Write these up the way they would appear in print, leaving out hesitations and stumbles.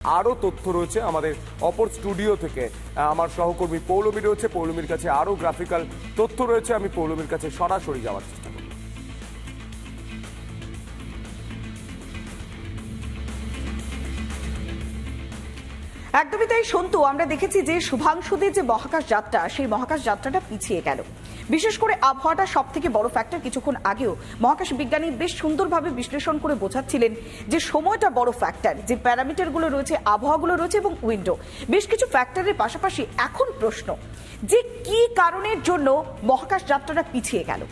আরো তথ্য রয়েছে আমাদের অপর স্টুডিও থেকে। আমার সহকর্মী পৌলমী রয়েছে, পৌলমীর কাছে আরো গ্রাফিক্যাল তথ্য রয়েছে। আমি পৌলমীর কাছে সরাসরি যাওয়ার চেষ্টা করব। একদমই তাই সন্তু, আমরা দেখেছি যে শুভাংশুদের যে মহাকাশ যাত্রা, সেই মহাকাশ যাত্রাটা পিছিয়ে গেল। বিশেষ করে আবহাওয়াটা সব থেকে বড় ফ্যাক্টর। কিছুক্ষণ আগেও মহাকাশ বিজ্ঞানী বেশ সুন্দরভাবে বিশ্লেষণ করে বোঝাচ্ছিলেন যে সময়টা বড় ফ্যাক্টর, যে প্যারামিটারগুলো রয়েছে, আবহাওয়াগুলো রয়েছে এবং উইন্ডো, বেশ কিছু ফ্যাক্টরের পাশাপাশি এখন প্রশ্ন যে কি কারণের জন্য মহাকাশ যাত্রাটা পিছিয়ে গেল।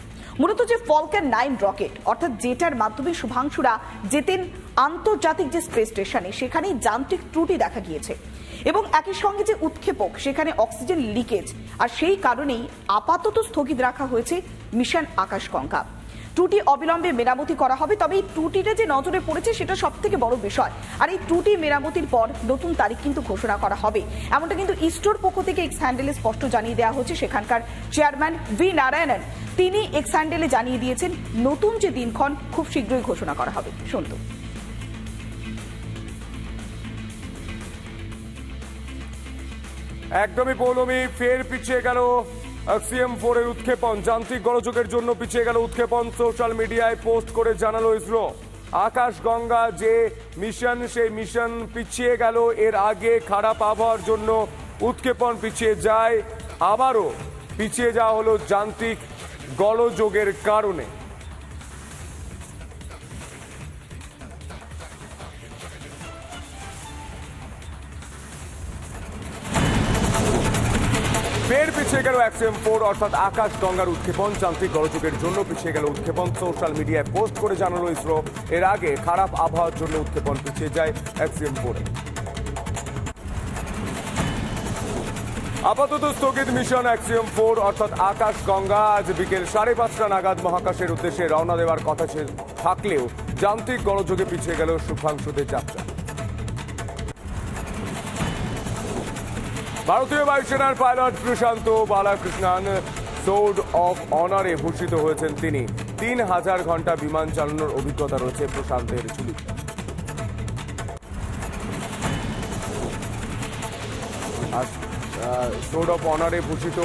মূলত যে ফলকন 9 রকেট, অর্থাৎ যেটার মাধ্যমে শুভাংশুরা যেতেন আন্তর্জাতিক যে স্পেস স্টেশনে, সেখানে যান্ত্রিক ত্রুটি দেখা গিয়েছে এবং একই সঙ্গে যে উৎক্ষেপক, সেখানে অক্সিজেন লিকেজ, আর সেই কারণেই আপাতত স্থগিত রাখা হয়েছে মিশন আকাশগঙ্গা। ত্রুটি অবিলম্বে মেরামতি করা হবে, তবে এই ত্রুটিটা যে নজরে পড়েছে সেটা সব থেকে বড় বিষয়। আর এই ত্রুটি মেরামতির পর নতুন তারিখ কিন্তু ঘোষণা করা হবে, এমনটা কিন্তু ইসরোর পক্ষ থেকে এক্স হ্যান্ডেলে স্পষ্ট জানিয়ে দেওয়া হচ্ছে। সেখানকার চেয়ারম্যান ভি নারায়ণন তিনি এক্স হ্যান্ডেলে জানিয়ে দিয়েছেন নতুন যে দিনক্ষণ খুব শীঘ্রই ঘোষণা করা হবে। শুনতো একদমই পৌলমী, ফের পিছিয়ে গেল AXIM-4 এর উৎক্ষেপণ। যান্ত্রিক গোলযোগের জন্য পিছিয়ে গেল উৎক্ষেপণ। সোশ্যাল মিডিয়ায় পোস্ট করে জানালো ইসরো, আকাশগঙ্গা যে মিশন, সেই মিশন পিছিয়ে গেল। এর আগে খারাপ আবহাওয়ার জন্য উৎক্ষেপণ পিছিয়ে যায়, আবারও পিছিয়ে যাওয়া হলো যান্ত্রিক গোলযোগের কারণে। ফের পিছিয়ে গেল AXIM-4 অর্থাৎ আকাশগঙ্গার উৎক্ষেপণ। যান্ত্রিক গোলযোগের জন্য পিছিয়ে গেল উৎক্ষেপণ। সোশ্যাল মিডিয়ায় পোস্ট করে জানালো ইসরো, এর আগে খারাপ আবহাওয়ার জন্য উৎক্ষেপণ পিছিয়ে যায় AXIM-4। আপাতত স্থগিত মিশন AXIM-4 অর্থাৎ আকাশগঙ্গা। আজ বিকেল 5:30 নাগাদ মহাকাশের উদ্দেশ্যে রওনা দেওয়ার কথা থাকলেও যান্ত্রিক গোলযোগে পিছিয়ে গেল শুভাংশুদের যাত্রা। ভারতীয় বায়ুসেনার pilot Prashant Balakrishnan sword of অনারে ভূষিত হয়েছেন তিনি। 3000 ঘন্টা বিমান চালানোর অভিজ্ঞতা রয়েছে প্রশান্তের ঝুলিতে। সোর্ড অফ অনারে ভূষিত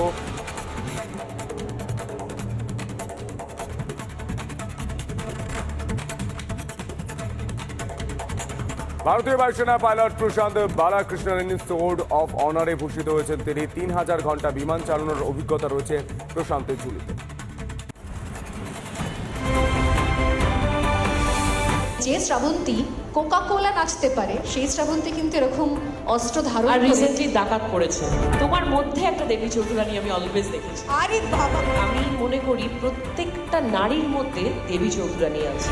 ভারতীয় বায়ুসেনা pilot Prashant Balakrishnan sword of অনারে ভূষিত হয়েছেন তিনি। 3000 ঘন্টা বিমান চালানোর অভিজ্ঞতা রয়েছে প্রশান্তের ঝুলিতে। যে শ্রাবন্তী কোকা কোলা নাচতে পারে, সেই শ্রাবন্তী কিন্তু এরকম অস্ত্র ধারণ আর করে রিসেন্টলি ডাকাত করেছে। তোমার মধ্যে একটা দেবী চৌধুরানী আমি অলওয়েজ দেখেছি। আরে বাবা, আমি মনে করি প্রত্যেকটা নারীর মধ্যে দেবী চৌধুরানী আছে।